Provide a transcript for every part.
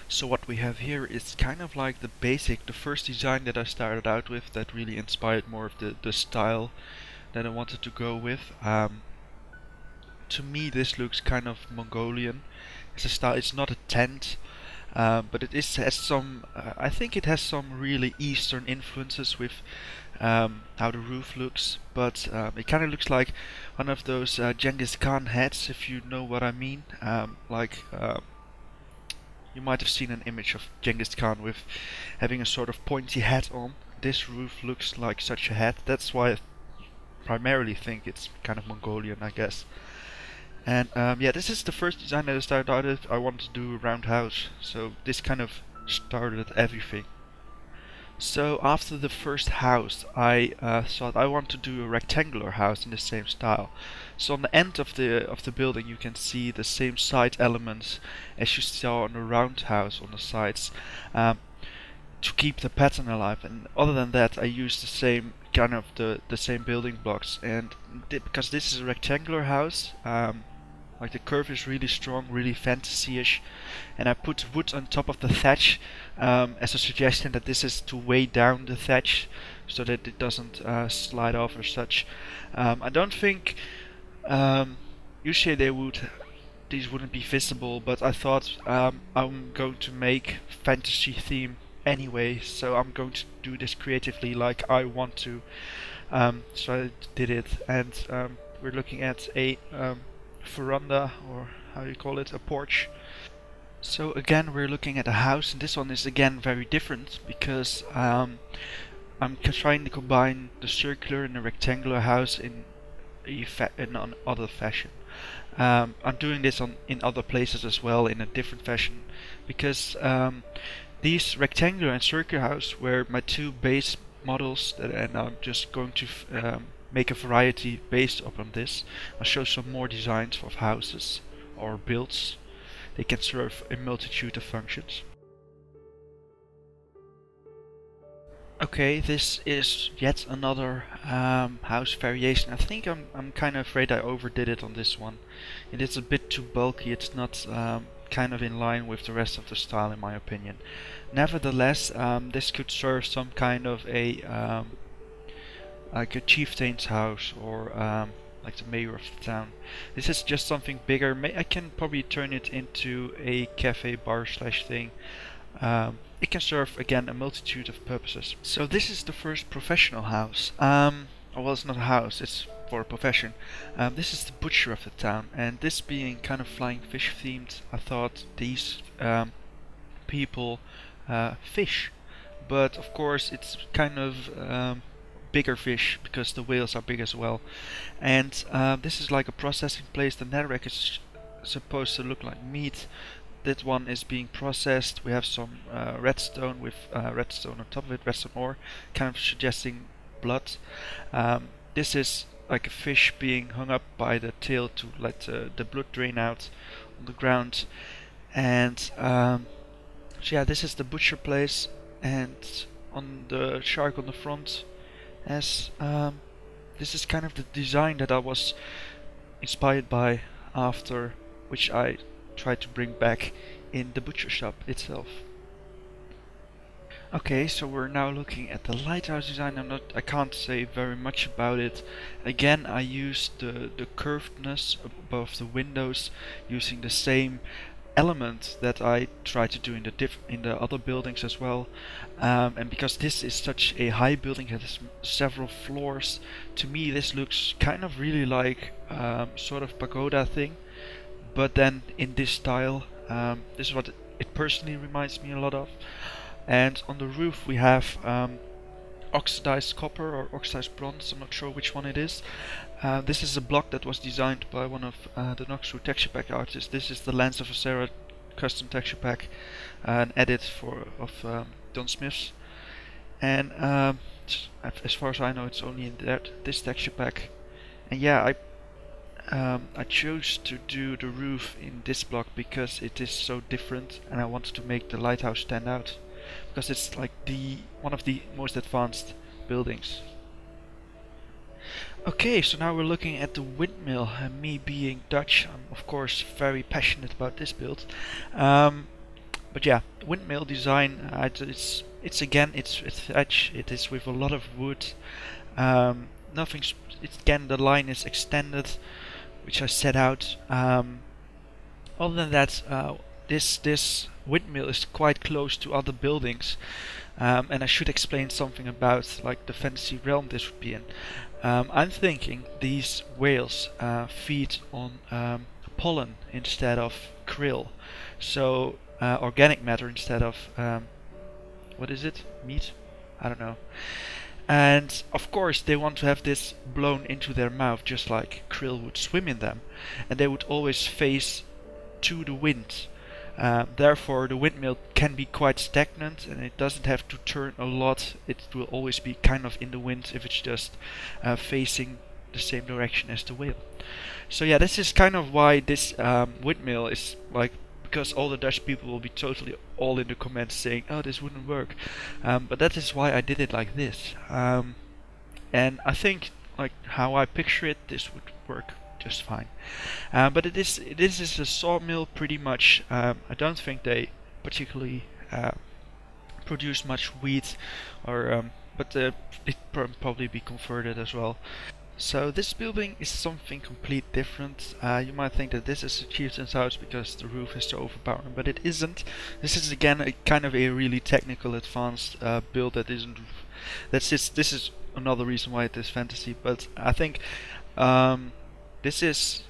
So what we have here is kind of like the first design that I started out with that really inspired more of the style that I wanted to go with. To me this looks kind of Mongolian. It's a style, it's not a tent, but has some, I think it has some really Eastern influences with how the roof looks, but it kind of looks like one of those Genghis Khan hats, if you know what I mean. You might have seen an image of Genghis Khan with having a sort of pointy hat on. This roof looks like such a hat. That's why I primarily think it's kind of Mongolian, I guess. And yeah, this is the first design that I started out with. I wanted to do a roundhouse, so this kind of started everything. So after the first house, I thought I want to do a rectangular house in the same style. So on the end of the building, you can see the same side elements as you saw on the roundhouse on the sides, to keep the pattern alive. And other than that, I used the same kind of the same building blocks. And because this is a rectangular house, like the curve is really strong, really fantasy-ish, and I put wood on top of the thatch as a suggestion that this is to weigh down the thatch so that it doesn't slide off or such. I don't think usually these wouldn't be visible, but I thought I'm going to make fantasy theme anyway, so I'm going to do this creatively like I want to. So I did it, and we're looking at a veranda, or how you call it, a porch. So again we're looking at a house, and this one is again very different because I'm trying to combine the circular and the rectangular house in an other fashion. I'm doing this in other places as well in a different fashion because these rectangular and circular house were my two base models, and I'm just going to make a variety based upon this. I'll show some more designs of houses or builds. They can serve a multitude of functions. Okay, this is yet another house variation. I think I'm kind of afraid I overdid it on this one. It is a bit too bulky. It's not kind of in line with the rest of the style in my opinion. Nevertheless, this could serve some kind of a like a chieftain's house, or like the mayor of the town. This is just something bigger. I can probably turn it into a cafe bar slash thing. It can serve again a multitude of purposes. So this is the first professional house. Well, it's not a house, it's for a profession. This is the butcher of the town, and this being kind of flying fish themed, I thought these people fish. But of course it's kind of bigger fish because the whales are big as well. And this is like a processing place. The netherrack is supposed to look like meat. That one is being processed. We have some redstone with redstone on top of it, redstone ore, kind of suggesting blood. This is like a fish being hung up by the tail to let the blood drain out on the ground. And so yeah, this is the butcher place, and on the shark on the front, as this is kind of the design that I was inspired by after, which I tried to bring back in the butcher shop itself. Okay, so we're now looking at the lighthouse design. I can't say very much about it. Again, I used the curvedness above the windows using the same element that I try to do in the other buildings as well. And because this is such a high building, it has several floors, to me this looks kind of really like sort of pagoda thing, but then in this style. This is what it personally reminds me a lot of. And on the roof we have oxidized copper or oxidized bronze, I'm not sure which one it is. This is a block that was designed by one of the Noxu texture pack artists. This is the Lens of Sarah custom texture pack, an edit of Don Smith's. And as far as I know, it's only in this texture pack. And yeah, I chose to do the roof in this block because it is so different, and I wanted to make the lighthouse stand out because it's like one of the most advanced buildings. Okay, so now we're looking at the windmill, and me being Dutch, I'm of course very passionate about this build. But yeah, windmill design. It's again it's edge. It is with a lot of wood. Nothing. It's again the line is extended, which I set out. Other than that, this windmill is quite close to other buildings, and I should explain something about like the fantasy realm this would be in. I'm thinking these whales feed on pollen instead of krill, so organic matter instead of what is it? Meat? I don't know. And of course they want to have this blown into their mouth just like krill would swim in them, and they would always face to the wind. Therefore the windmill can be quite stagnant and it doesn't have to turn a lot. It will always be kind of in the wind if it's just facing the same direction as the whale. So yeah, this is kind of why this windmill is like, because all the Dutch people will be totally all in the comments saying, oh, this wouldn't work. But that is why I did it like this. And I think like how I picture it, this would work just fine. But this is a sawmill pretty much. I don't think they particularly produce much wheat, or but it probably be converted as well. So this building is something complete different. You might think that this is a chieftain's house because the roof is so overpowering, but it isn't. This is again a kind of a really technical, advanced build that isn't. This is another reason why it is fantasy. But I think this is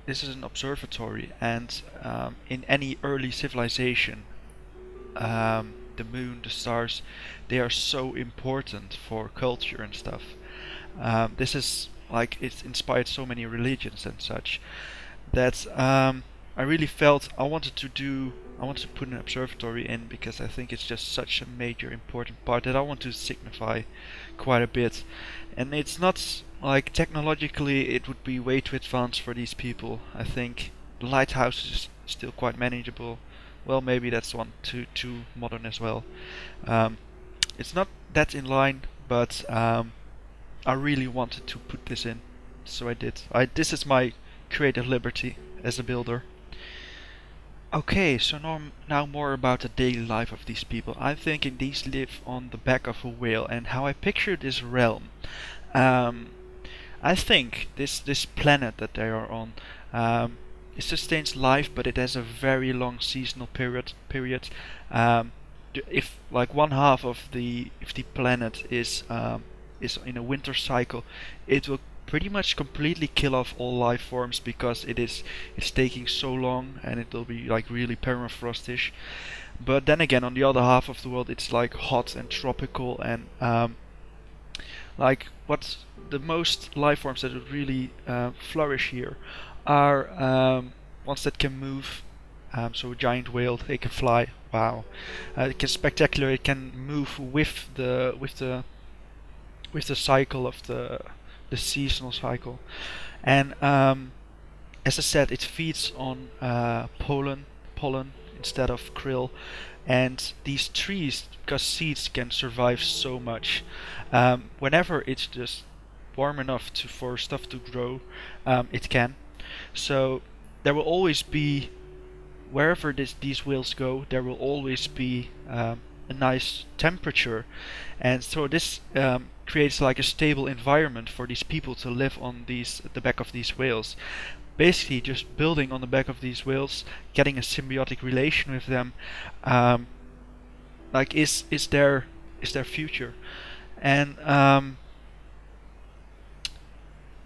an observatory, and in any early civilization, the moon, the stars, they are so important for culture and stuff. This is like, it's inspired so many religions and such that I really felt I wanted to put an observatory in, because I think it's just such a major important part that I want to signify quite a bit. And it's not like technologically it would be way too advanced for these people. I think the Lighthouse is still quite manageable. Well, maybe that's one too modern as well. It's not that in line, but I really wanted to put this in, so I did. This is my creative liberty as a builder. Okay, so now more about the daily life of these people. I'm thinking these live on the back of a whale, and how I picture this realm. I think this planet that they are on, it sustains life, but it has a very long seasonal period. If like one half of if the planet is in a winter cycle, it will pretty much completely kill off all life forms, because it's taking so long, and it will be like really permafrostish. But then again, on the other half of the world, it's like hot and tropical, and like what the most life forms that would really flourish here are ones that can move. So a giant whale, they can fly. Wow, it can spectacular. It can move with the cycle of the seasonal cycle, and as I said, it feeds on pollen instead of krill. And these trees, because seeds can survive so much, whenever it's just warm enough for stuff to grow, it can. So there will always be, wherever these whales go, there will always be a nice temperature, and so this creates like a stable environment for these people to live on the back of these whales. Basically, just building on the back of these whales, getting a symbiotic relation with them, like is their future, and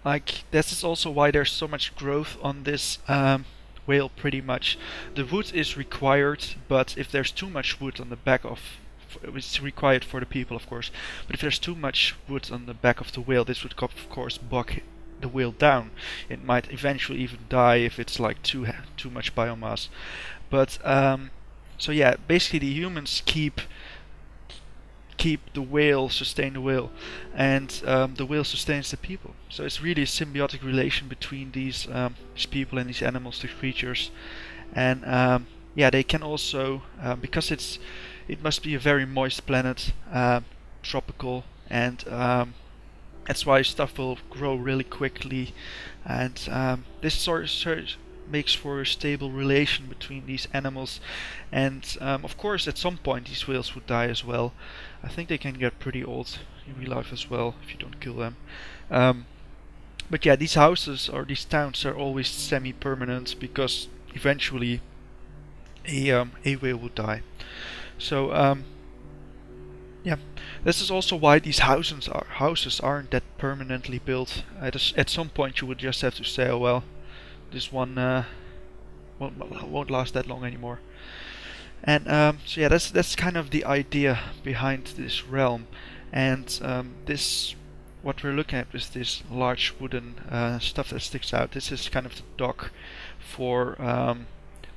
like this is also why there's so much growth on this whale. Pretty much, the wood is required, but if there's too much wood on the back of, it's required for the people, of course, but if there's too much wood on the back of the whale, this would of course bog the whale down. It might eventually even die if it's like too much biomass. But so yeah, basically the humans keep the whale, sustain the whale, and the whale sustains the people. So it's really a symbiotic relation between these people and these animals, these creatures. And yeah, they can also, because it must be a very moist planet, tropical, and that's why stuff will grow really quickly. And this sort of makes for a stable relation between these animals, and of course at some point these whales would die as well. I think they can get pretty old in real life as well if you don't kill them. But yeah, these houses or these towns are always semi-permanent because eventually a whale would die. So yeah, this is also why these houses aren't that permanently built. At some point you would just have to say, oh well, this one won't last that long anymore. And so yeah, that's kind of the idea behind this realm. And this, what we're looking at is this large wooden stuff that sticks out. This is kind of the dock for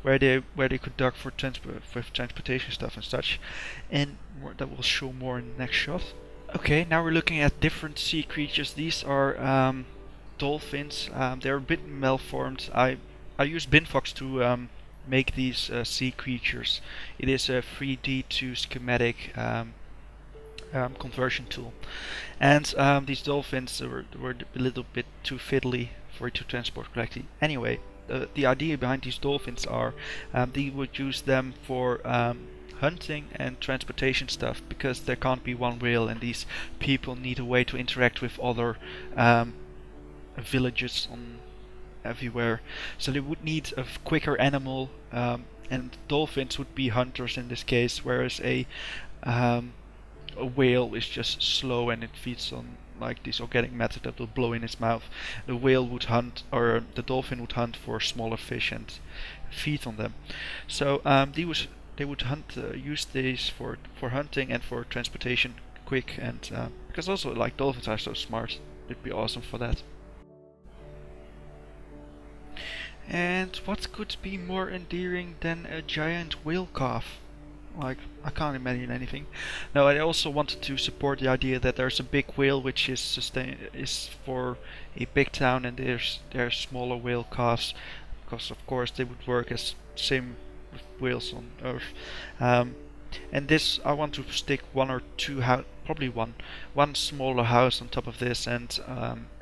where they could dock for transportation stuff and such, and that will show more in the next shot. Okay, now we're looking at different sea creatures. These are dolphins. They're a bit malformed. I used Binfox to make these sea creatures. It is a 3D to schematic conversion tool, and these dolphins were a little bit too fiddly for it to transport correctly. Anyway, the idea behind these dolphins are they would use them for hunting and transportation stuff, because there can't be one whale and these people need a way to interact with other villages on everywhere. So they would need a quicker animal, and dolphins would be hunters in this case, whereas a whale is just slow and it feeds on like this organic matter that will blow in its mouth. The whale would hunt, or the dolphin would hunt for smaller fish and feed on them. So they would use these for hunting and for transportation quick, and because also like dolphins are so smart, it'd be awesome for that. And what could be more endearing than a giant whale calf? Like, I can't imagine anything. Now, I also wanted to support the idea that there's a big whale which is for a big town, and there's smaller whale calves, because of course they would work as same with whales on Earth. And this, I want to stick one or two probably one smaller house on top of this, and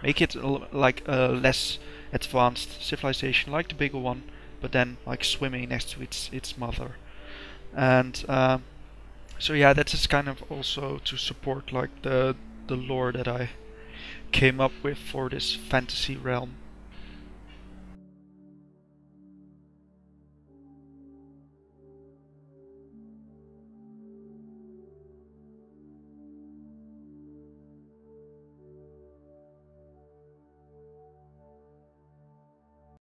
make it like a less advanced civilization like the bigger one, but then like swimming next to its mother. And so yeah, that is kind of also to support like the lore that I came up with for this fantasy realm.